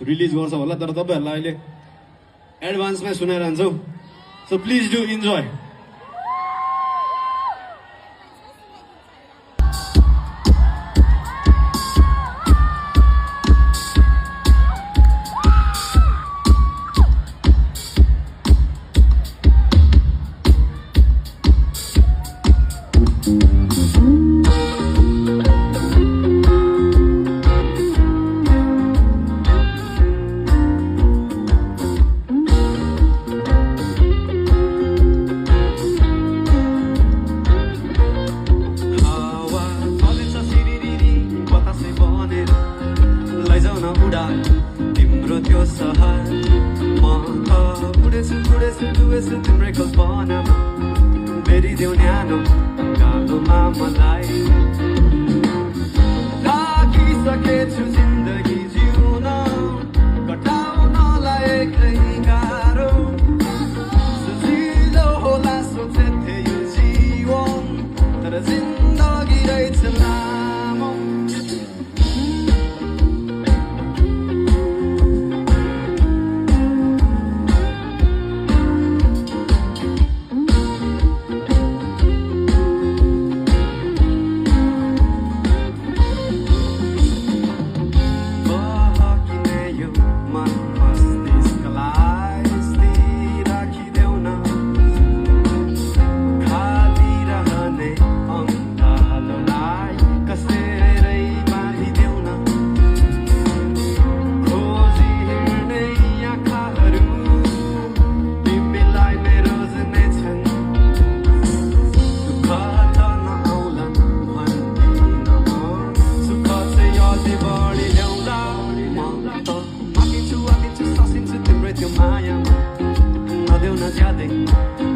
release गर्छ होला तर तपाईहरुलाई अहिले एडभान्समा सुनाइरहन्छौ सो प्लिज डु इन्जॉय तिम्रो त्यो सहर म त उडेछु तिम्रै कल्पनामा बेरिदेऊ न्यानो गालोमा मलाई थाकिसकेछु जिन्दगी जिउन कटाउनलाई एक्लै गाह्रो सजिलो होला सोचेथे यो जीवन तर जिन्दगी रहेछ लामो Madeuna de Adem